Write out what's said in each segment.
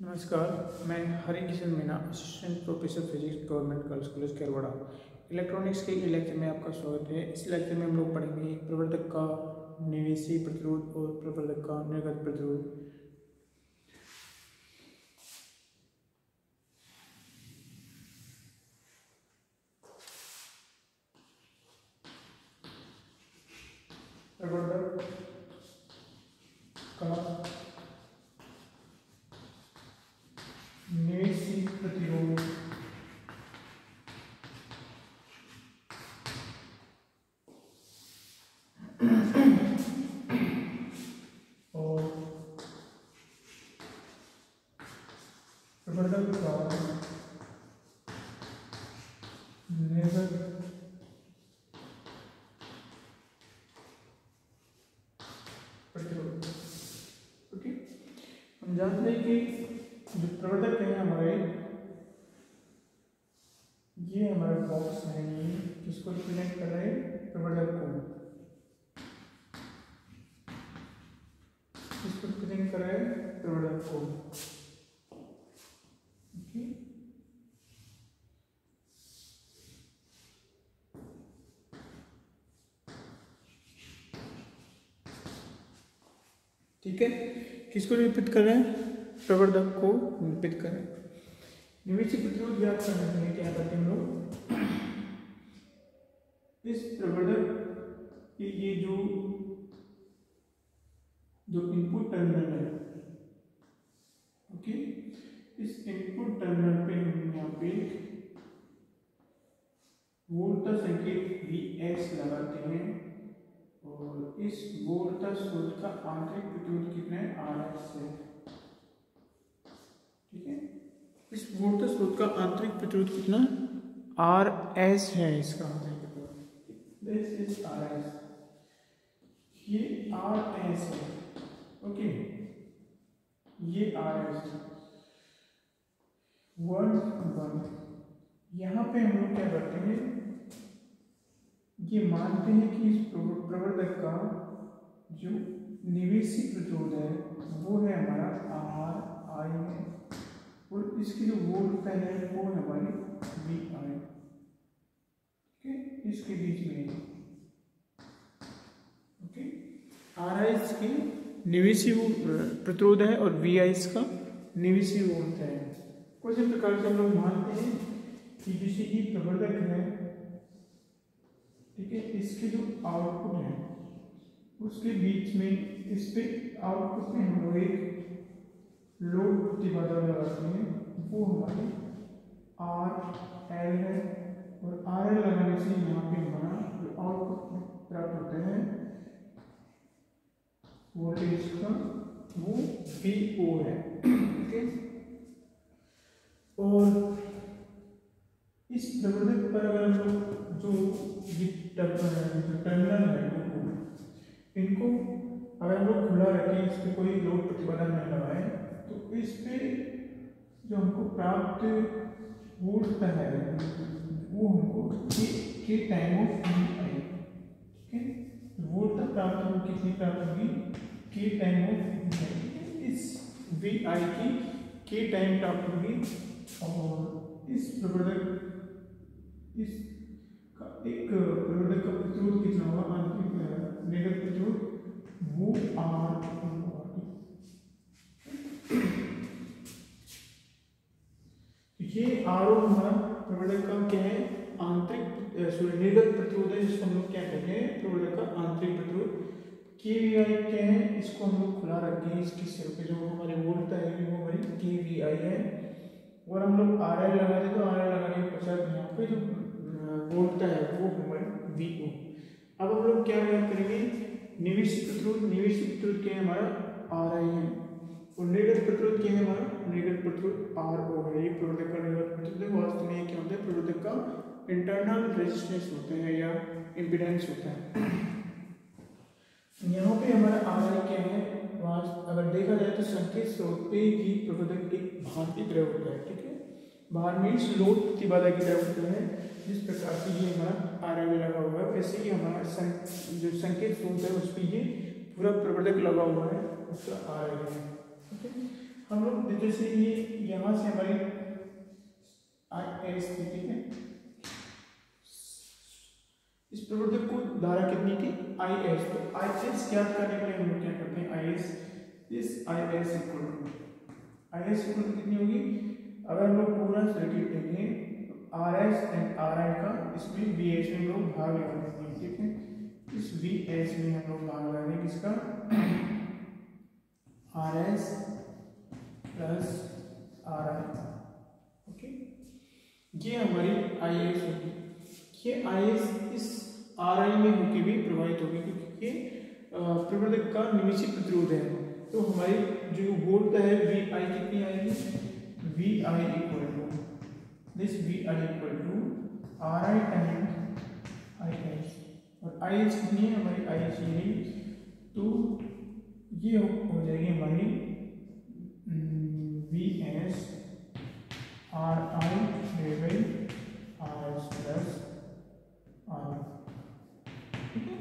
नमस्कार, मैं Hari Kishan Meena, assistant professor physics, government girls college Kerwada. Electronics के लेक्चर में आपका स्वागत है। इस लेक्चर में हम लोग पढ़ेंगे प्रवर्धक का निवेशी प्रतिरोध और प्रवर्धक का निर्गत प्रतिरोध। प्रवर्धक का निवेशी प्रतिरोध और प्रवर्धक का निर्गत प्रतिरोध। ओके, हम जानते हैं कि जो प्रवर्धक है हमारे, ये हमारा बॉक्स है, ये किसको रिप्रेजेंट कर रहे हैं? प्रवर्धक को। किसको रिप्रेजेंट कर रहे हैं? प्रवर्धक को। ओके, ठीक है। किसको निरूपित कर रहे हैं? प्रवर्धक को निरूपित कर रहे हैं। निवेशी प्रतिरोध ज्ञात करने के लिए क्या करते हैं हम लोग? इस प्रवर्धक के ये जो इनपुट टर्मिनल है, ओके, इस इनपुट टर्मिनल पे हम यहाँ पे वोल्टता संकेत Vx लगाते हैं और इस वोल्टता स्रोत का आंतरिक प्रतिरोध कितना है? Rs है। ठीक है, इस वोल्टता स्रोत का आंतरिक प्रतिरोध कितना? Rs है। इसका आंतरिक प्रतिरोध दिस इज Rs, ये Rs है। ओके, ये Rs है। यहाँ पे हम लोग क्या करते हैं, ये मानते हैं कि इस प्रवर्धक का जो निवेशी प्रतिरोध है वो है हमारा Ri है और इसकी जो वोल्टता है वो है हमारी Vi। ओके, इसके बीच में, ओके, Ri इसकी निवेशी प्रतिरोध है और Vi इसका निवेशी वोल्ट है। कुछ इस प्रकार से हम लोग मानते हैं कि किसी की प्रवर्धक है, ठीक है, इसके जो आउटपुट है उसके बीच में, इस पे आउटपुट में हम लोग एक लोड प्रतिबाधा लगाते हैं, वो हमारे RL है और RL लगाने से यहाँ पे हमारा जो आउटपुट प्राप्त होता है वोल्टेज का, वो VO है। ठीक है, और इस प्रवर्धक पर अगर हम लोग जो टर्मिनल है इनको अगर हम लोग खुला रखें, इस पर कोई लोड प्रतिबाधा नहीं लगाए, तो इस पे जो हमको प्राप्त वोल्टता है वो हमको के टाइम ऑफ Vi, ठीक है, वोल्टता प्राप्त होगी, कितनी प्राप्त होगी? के टाइम ऑफ Vi। इस Vi की के टाइम प्राप्त होगी और इस प्रवर्धक, इस का एक प्रवर्धक का प्रतिरोध कितना होगा? आंतरिक निर्गत प्रतिरोध वो R। ये RO हमारा प्रवर्धक का क्या है? आंतरिक निर्गत प्रतिरोध है, जिसको हम लोग क्या कहते हैं? प्रवर्धक का आंतरिक प्रतिरोध। KVI क्या है? इसको हम लोग खुला रखें, इसकी सिर पे जो हमारे वोल्टता है वो हमारी KVI है और हम लोग RL लगा दें, तो RL लगाने के पश्चात यहाँ पे जो वोल्टता है वो हमारी VO। अब हम लोग क्या याद करेंगे? निवेशी प्रतिरोध। निवेशी प्रतिरोध क्या है? हमारा Ri है और निर्गत प्रतिरोध क्या है? हमारा निर्गत प्रतिरोध RO है। ये प्रवर्धक का निर्गत प्रतिरोध है। वास्तव में क्या होता है? प्रवर्धक का इंटरनल रेजिस्टेंस होता है या इम्पीडेंस होता है। यहाँ पे हमारा Ri क्या है? अगर देखा जाए तो संकेत स्रोत पे ही प्रवर्धक एक भार की तरह होता है। ठीक है, भार मीन्स लोड प्रतिबाधा की तरह होता है। जिस प्रकार से ये हमारा Ri लगा हुआ है, वैसे ही हमारा जो संकेत स्रोत है उस पर ये पूरा प्रवर्धक लगा हुआ है, उसका Ri है। ओके, हम लोग जैसे ये यहाँ से हमारी IS थी, ठीक है, इस प्रवर्धक को धारा कितनी थी IS, तो IS ज्ञात करने के लिए हम लोग क्या करते हैं, IS इक्वल टू कितनी होगी, अगर हम लोग पूरा सर्किट देखें RS एंड RI का, इसमें VS में हम लोग भाग लगा देंगे, ठीक है, इस VS में हम लोग भाग लगा देंगे किसका, RS प्लस RI, ओके, ये हमारी IS होगी। ये IS इस RI में होके भी प्रभावित होगी, क्योंकि ये प्रवर्धक का निवेशी प्रतिरोध है, तो हमारी जो वोल्ट है VI कितनी आएगी, VI equal to RI time IS, और IS कितनी है हमारी, IS ये, तो ये हो जाएगी हमारी VS RI divided RS plus RI, ठीक है,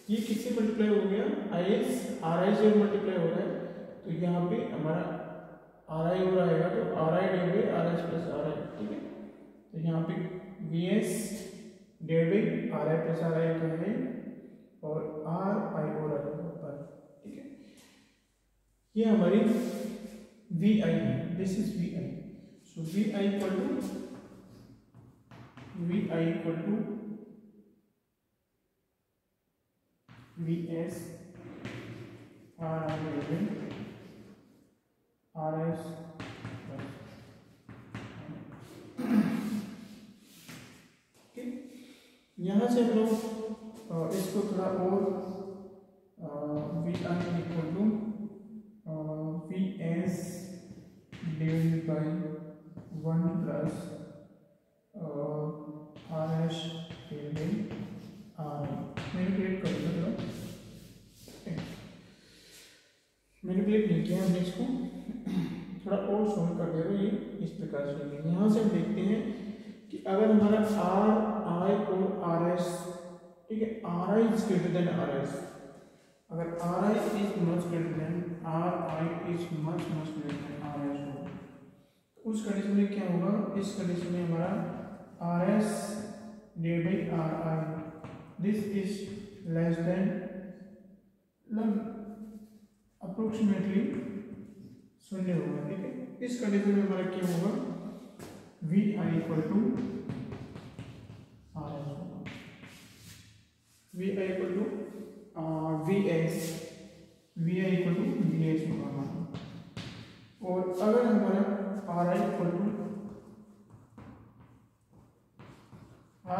ये किससे मल्टीप्लाई हो गया, IS RI से मल्टीप्लाई हो रहा है, तो यहाँ पे हमारा RI हो आएगा, तो RI divided RS plus RI, ठीक है, तो यहाँ पे VS divided RI plus RI का है, और RI और RI, ठीक है, ये हमारी VI है, this is VI, so VI equal to VS RI divided RS plus, यहाँ से हम लोग इसको थोड़ा और VI equal to VS divided by 1 plus RS divided RI, manipulate कर दो थोड़ा, मैनिपुलेट नहीं किया हमने, इसको थोड़ा और सॉल्व कर दे रहे, ये इस प्रकार से। यहाँ से हम देखते हैं कि अगर हमारा RI और RS, ठीक है, RI is greater than RS, अगर RI is much greater than RI is much greater than RS हो, तो उस कंडीशन में क्या होगा, इस कंडीशन में हमारा RS divided RI this is less than approximately 0 होगा, ठीक है, इस कंडीशन में हमारा क्या होगा, VI इक्वल टू RS होगा, VI equal to VI equal to VS होगा, और अगर हमारा RI इक्वल टू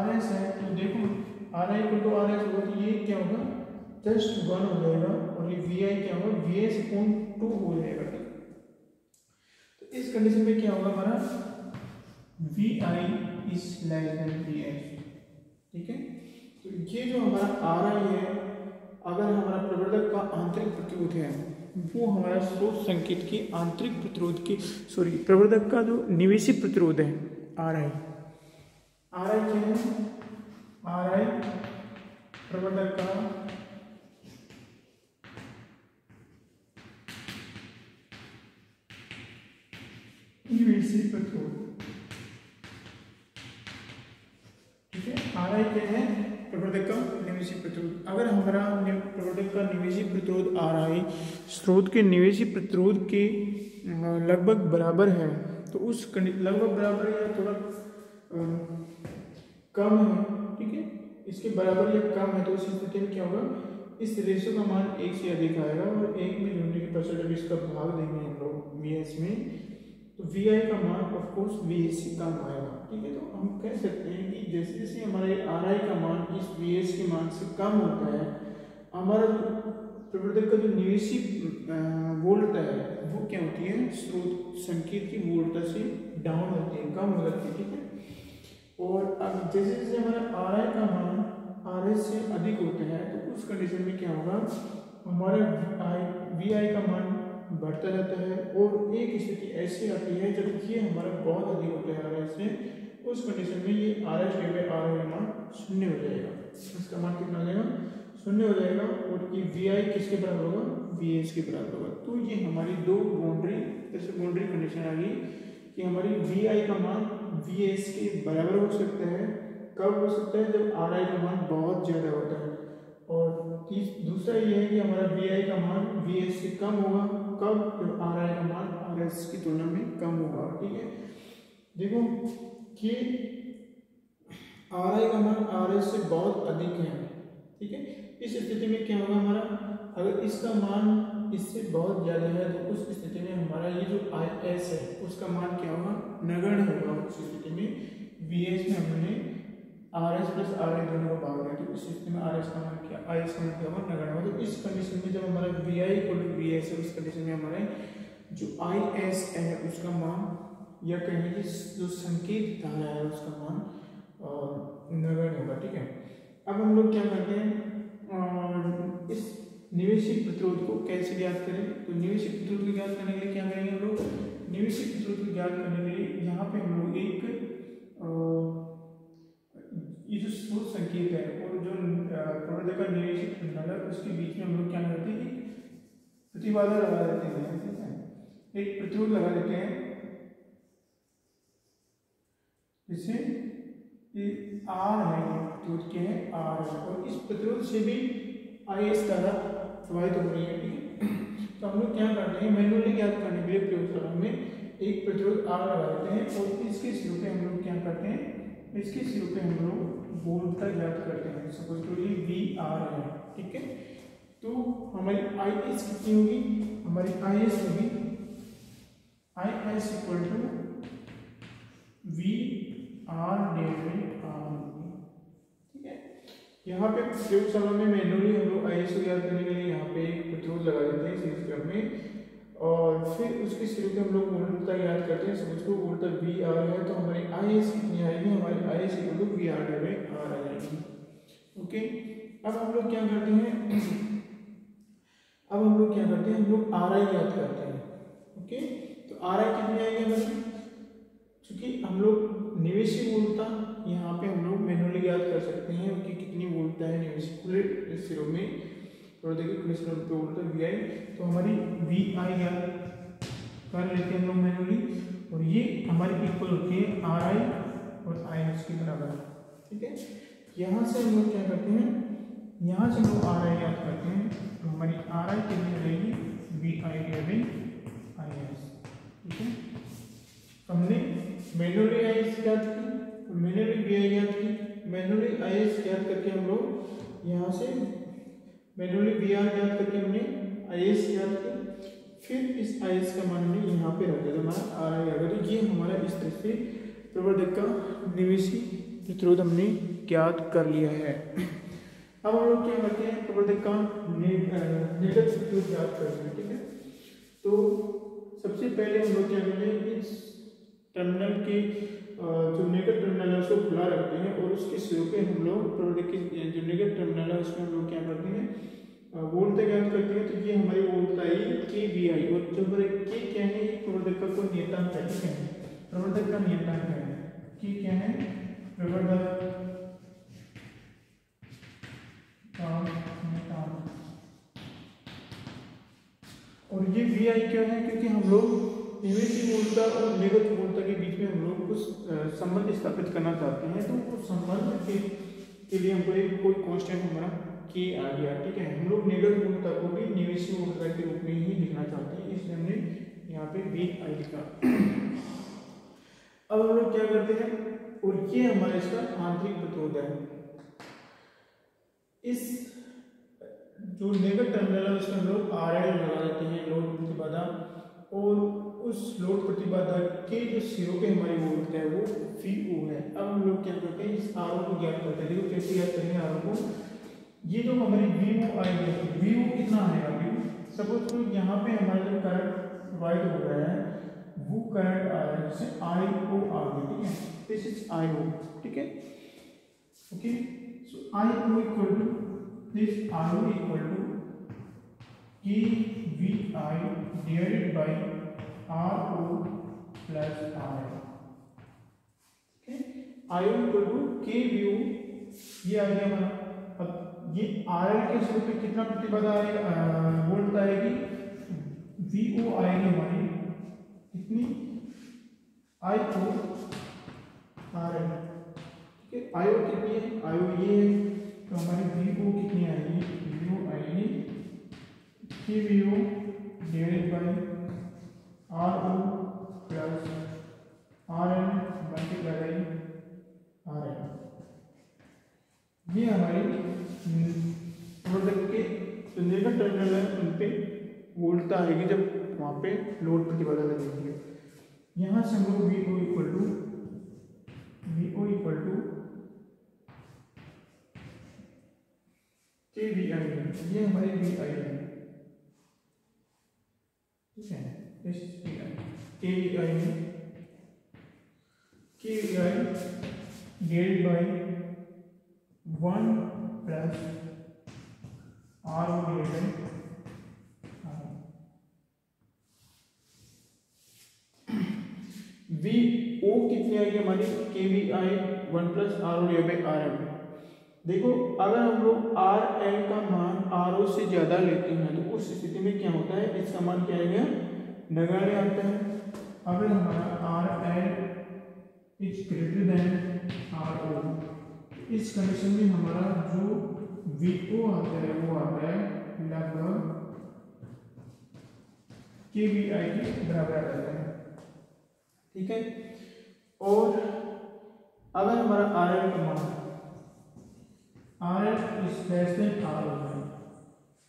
RS है, तो देखो RI इक्वल टू RS होगा, तो ये क्या होगा, जस्ट 1 हो जाएगा, और ये VI क्या होगा, VS अपॉन 2 हो जाएगा, तो इस कंडीशन में क्या होगा, हमारा VI is less than VS, ठीक है, तो ये जो हमारा RI है, अगर हमारा प्रवर्धक का आंतरिक प्रतिरोध है, वो हमारा स्रोत संकेत की आंतरिक प्रतिरोध की, सॉरी, प्रवर्धक का जो निवेशी प्रतिरोध है RI क्या है, RI प्रवर्धक का निवेशी प्रतिरोध, ठीक है, RI क्या है, प्रवर्धक का निवेशी प्रतिरोध। अगर हमारा प्रवर्धक का निवेशी प्रतिरोध RI स्रोत के निवेशी प्रतिरोध के लगभग बराबर है, तो उस लगभग बराबर या थोड़ा कम है, ठीक है, इसके बराबर या कम है, तो उस स्थिति में क्या होगा, इस रेशो का मान 1 से अधिक आएगा, और 1 में जोड़ने के पश्चात जब इसका भाग देंगे हम लोग VS में, तो VI का मान ऑफ कोर्स VS से कम आएगा, ठीक है, तो हम कह सकते हैं कि जैसे जैसे हमारे RI का मान इस VS के मान से कम होता है, हमारा प्रवर्धक का जो निवेशी वोल्टता है वो क्या होती है, स्रोत संकेत की वोल्टता से डाउन होती है, कम हो जाती है, ठीक है, और अब जैसे जैसे हमारा RI का मान RS से अधिक होता है, तो उस कंडीशन में क्या होगा, हमारा VI का मान बढ़ता जाता है, और एक स्थिति ऐसी आती है जब ये हमारा बहुत अधिक होता है RS से, उस कंडीशन में ये RS डिवाइडेड RI का मान 0 हो जाएगा, इसका मान कितना हो जाएगा, 0 हो जाएगा, और ये VI किसके बराबर होगा, वी एस के बराबर होगा। तो ये हमारी दो बाउंड्री, जैसे बाउंड्री कंडीशन आ गई कि हमारी वी आई का मान वी एस के बराबर हो सकता है। कब हो सकता है? जब आर आई का मान बहुत ज़्यादा होता है। और दूसरा ये है कि हमारा वी आई का मान वी एस से कम होगा। कब? जब आर आई का मान आर एस की तुलना में कम होगा। ठीक है, देखो कि आर आई का मान आर एस से बहुत अधिक है। ठीक है, इस स्थिति में क्या होगा हमारा, अगर इसका मान इससे बहुत ज़्यादा है तो उस स्थिति में हमारा ये जो आई एस है उसका मान क्या होगा? नगण्य होगा। उस स्थिति में वी एस में हमने आर एस प्लस आर आई दोनों को भाग दिया, तो इस स्थिति में आर एस का मान क्या, आई एस का मान क्या होगा? नगण्य होगा। तो इस कंडीशन में जब हमारा V I equal to V S है, उस कंडीशन में हमारे जो आई एस है उसका मान, या कहें कि जो संकेत धारा है उसका मान नगण्य होगा। ठीक है, अब हम लोग क्या करते हैं, इस निवेशित प्रतिरोध को कैसे ज्ञात करें? तो निवेशित प्रतिरोध को ज्ञात करने के लिए क्या करेंगे हम लोग? निवेशित प्रतिरोध को ज्ञात करने के लिए यहाँ पे हम लोग एक ये जो स्रोत संकेत है और जो प्रवर्धक का निवेशित टर्मिनल है उसके बीच में हम लोग क्या करते हैं? प्रतिबाधा लगा देते हैं। ठीक है, एक प्रतिरोध लगा देते हैं, जिससे आर है, प्रतिरोध क्या है? आर है, और इस प्रतिरोध से भी आई एस धारा प्रभावित हो रही है। ठीक है, तो हम लोग क्या करते हैं, मैनुअली ज्ञात करने के लिए प्रयोगशाला में एक प्रतिरोध आर लगा देते हैं और इसके सिरों पे हम लोग क्या करते हैं, इसके सिरों पे हम लोग वोल्टता ज्ञात करते हैं। सपोज टू ये वी आर है। ठीक है, तो हमारी आई एस कितनी होगी? हमारी आई एस होगी I S equal to V R divided R. ठीक है, यहाँ पे प्रयोगशाला में मैनुअली हम लोग आई एस को ज्ञात करने के लिए यहाँ पे एक प्रतिरोध लगा देते हैं सीरीज क्रम में, और फिर उसके सिरे पे हम लोग वोल्टता ज्ञात करते हैं। समझ को वोल्टता वी आर है, तो हमारी आई एस कितनी आएगी? हमारी I S equal to V R divided R आ जाएगी। ओके, अब हम लोग क्या करते हैं, अब हम लोग क्या करते हैं, हम लोग आर आई ज्ञात करते हैं। ओके, तो आर आई कितनी आएगी हमारी? क्योंकि हम लोग निवेशी वोल्टता यहाँ पे हम लोग मैनुअली ज्ञात कर सकते हैं कि कितनी वोल्टता है निवेशी खुले सिरों में, और देखिए खुले सिरों पे वोल्टता वी आई, तो हमारी वी आई ज्ञात कर लेते हैं हम लोग मैनुअली, और ये हमारी इक्वल होती है आर आई और आई एस के बराबर। ठीक है, यहाँ से हम लोग क्या करते हैं, यहाँ से हम लोग आर आई ज्ञात करते हैं, तो हमारी आर आई कितनी रहेगी? V I divided I S. ठीक है, हमने मैनुअली आई एस ज्ञात की, मैनुअली वी आई ज्ञात की, मैनुअली आई एस ज्ञात करके हम लोग यहाँ से मैनुअली वी आर ज्ञात करके हमने आई एस ज्ञात किया, फिर इस आई एस का मान हमने यहाँ पे रख दिया, हमारा आर आई आ गया। तो ये हमारा इस तरह से प्रवर्धक का निवेशी प्रतिरोध हमने ज्ञात कर लिया है। अब हम लोग क्या करते हैं, प्रवर्धक का निर्गत प्रतिरोध ज्ञात करते हैं। ठीक है, तो सबसे पहले हम लोग क्या करते हैं, इस टर्मिनल के जो नेगेटिव टर्मिनल है उसको खुला रखते हैं, और उसके सिरों पे हम लोग प्रवर्धक की जो नेगेटिव टर्मिनल है उसमें हम लोग क्या करते हैं, वोल्टता ज्ञात करते हैं। तो ये हमारी वोल्टता आई के वी आई, और जो हमारे के क्या है, ये प्रवर्धक का कोई नियतांक है। ठीक है, प्रवर्धक का नियतांक है, कि क्या है, प्रवर्धक का नियतांक, और ये वी आई क्यों है? क्योंकि हम लोग निवेशी वोल्टता और नेगेटिव वोल्टता के बीच में हम लोग कुछ संबंध स्थापित करना चाहते हैं, तो उस संबंध के लिए हमको एक कोई कांस्टेंट हमारा के आ गया। ठीक है, हम लोग नेगेटिव वोल्टता को भी निवेशी वोल्टता के रूप में ही लिखना चाहते हैं, इसलिए हमने यहाँ पे वी आई लिखा। अब हम लोग क्या करते हैं, और ये हमारा इसका आंतरिक प्रतिरोध है। इस जो नेगेटिव टर्मिनल है उसमें हम लोग आर आई लगा देते हैं, लोड प्रतिबाधा, और उस लोड प्रतिबाधा के जो सिरों पे हमारी वोल्टता है वो वी ओ है। अब हम लोग क्या करते हैं, इस आर ओ को ज्ञात करते हैं। देखो कैसे ज्ञात करेंगे आर ओ को, ये जो हमारी वी ओ आई है, वी ओ कितना आएगा? वी सपोज तो यहाँ पे हमारा जो करंट प्रोवाइड हो रहा है वो करंट आ रहा है, जिससे आई ओ आ गया। ठीक है, दिस इज आई ओ। ठीक है, okay, so I O equal to this, I O equal to K V I divided by R O plus R I. I O equal to K V O, ये आ गया हमारा। अब ये RL के सिरे पे कितना प्रतिबाधा आएगा, वोल्ट आएगी, VO आएगी हमारी कितनी, IO RL, ठीक है। IO कितनी है, IO ये है, तो हमारी VO कितनी आएगी, VO आएगी KVO divided by RO plus RL multiply by RL। ये हमारी प्रोडक्ट के जो निर्गत टर्मिनल है उन पे वोल्टता आएगी जब वहाँ पे लोड प्रतिबाधा लगेगी। यहाँ से हम लोग VO इक्वल टू KVI है, ये हमारी VI है, ठीक है। इस KVI में KVI divided by 1 plus RO divided VO कितनी आएगी हमारी, KVI 1 plus RO divided by RM। देखो अगर हम लोग RL का मान RO से ज़्यादा लेते हैं तो उस स्थिति में क्या होता है, इसका मान क्या आएगा, नगण्य आता है। अगर हमारा RL is greater than RO, इस कंडीशन में हमारा जो VO आता है वो आता है लगभग KVI के बराबर आ जाता है, ठीक है। और अगर हमारा RL का मान RL is less than RO है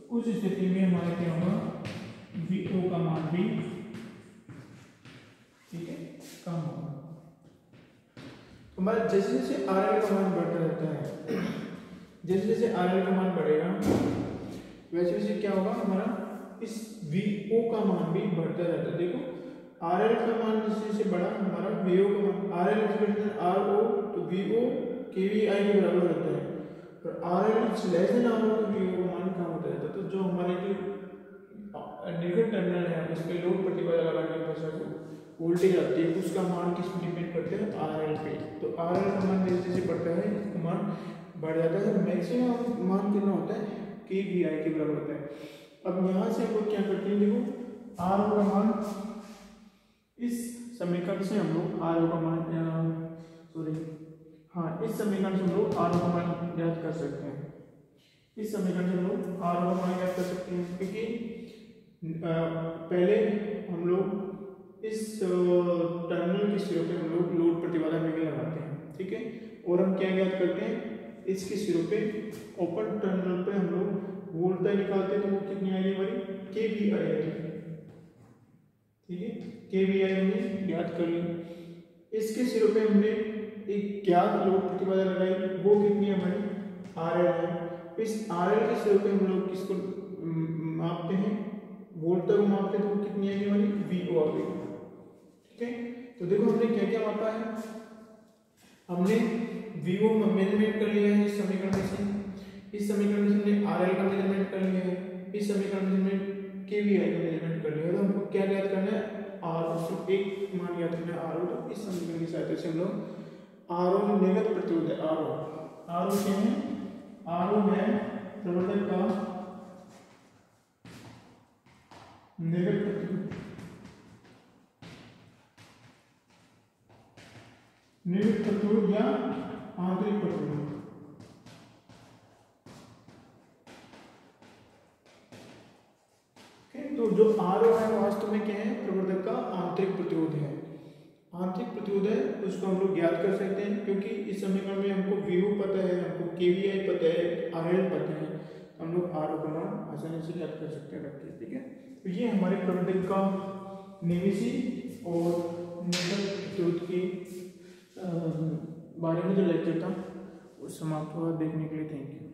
तो उस स्थिति में हमारे क्या होगा, VO का मान भी, ठीक है, कम होगा। तो हमारा जैसे जैसे RL का मान बढ़ता रहता है, जैसे जैसे RL का मान बढ़ेगा वैसे वैसे क्या होगा, हमारा इस VO का मान भी बढ़ता रहता है। देखो RL का मान जैसे जैसे बढ़ा, हमारा VO का मान, RL is greater than RO तो VO KVI के बराबर होता है, और RL is less than RO तो VO का मान कम होता रहता है। तो जो हमारे जो निर्गत टर्मिनल है उस पे लोड प्रतिबाधा लगाने के पश्चात वोल्टेज आती है, उसका मान किस पे डिपेंड करते हैं, RL पे। तो RL का मान जैसे जैसे बढ़ता है इसका मान बढ़ जाता है, मैक्सिमम मान कितना होता है, KVI के बराबर होता है। अब यहाँ से हम लोग क्या करते हैं, देखो RO का मान, इस समीकरण से हम लोग RO का मान इस समीकरण से हम लोग RO का मान ज्ञात कर सकते हैं। इस समीकरण से हम लोग RO का मान ज्ञात कर सकते हैं, क्योंकि पहले हम लोग इस टर्मिनल के सिरों पे हम लोग लोड प्रतिबाधा में लगाते हैं, ठीक है। और हम क्या ज्ञात करते हैं, इसके सिरों पे ओपन टर्मिनल पे हम लोग वोल्टेज निकालते हैं, तो वो कितनी आएगी हमारी, KVI आएगी, ठीक है। KVI हमने ज्ञात कर ली। इसके सिरों पे हमने एक ज्ञात लोड प्रतिबाधा लगाई, वो कितनी है हमारी, RL है। इस RL के सिरों पे हम लोग किसको मापते हैं, वोल्टेज को मापते हैं, तो वो कितनी आएगी हमारी, VO आ गई, ठीक है। तो देखो हमने क्या क्या मापा है, हमने VO मेजरमेंट कर लिया है इस समीकरण से, इस समीकरण से हमने RL का मेजरमेंट कर लिया है, इस समीकरण से हमने KVI का मेजरमेंट कर लिया है। तो हमको क्या ज्ञात करना है, RO, एक मान ज्ञात करना है RO। तो इस समीकरण की सहायता से हम लोग RO में निर्गत प्रतिरोध है, RO क्या है, RO है प्रवर्धक का निर्गत प्रतिरोध, निर्गत प्रतिरोध या आंतरिक प्रतिरोध। तो जो RO है वास्तव में क्या है, प्रवर्धक का आंतरिक प्रतिरोध है, आंतरिक प्रतिरोध है, उसको हम लोग ज्ञात कर सकते हैं, क्योंकि इस समीकरण में हमको VO पता है, हमको KVI पता है, RL पता है, तो हम लोग RO का मान आसानी से ज्ञात कर सकते हैं, ठीक है। तो ये हमारे प्रवर्धक का निवेशी और निर्गत प्रतिरोध के बारे में जो लेक्चर था वो समाप्त हुआ। देखने के लिए थैंक यू।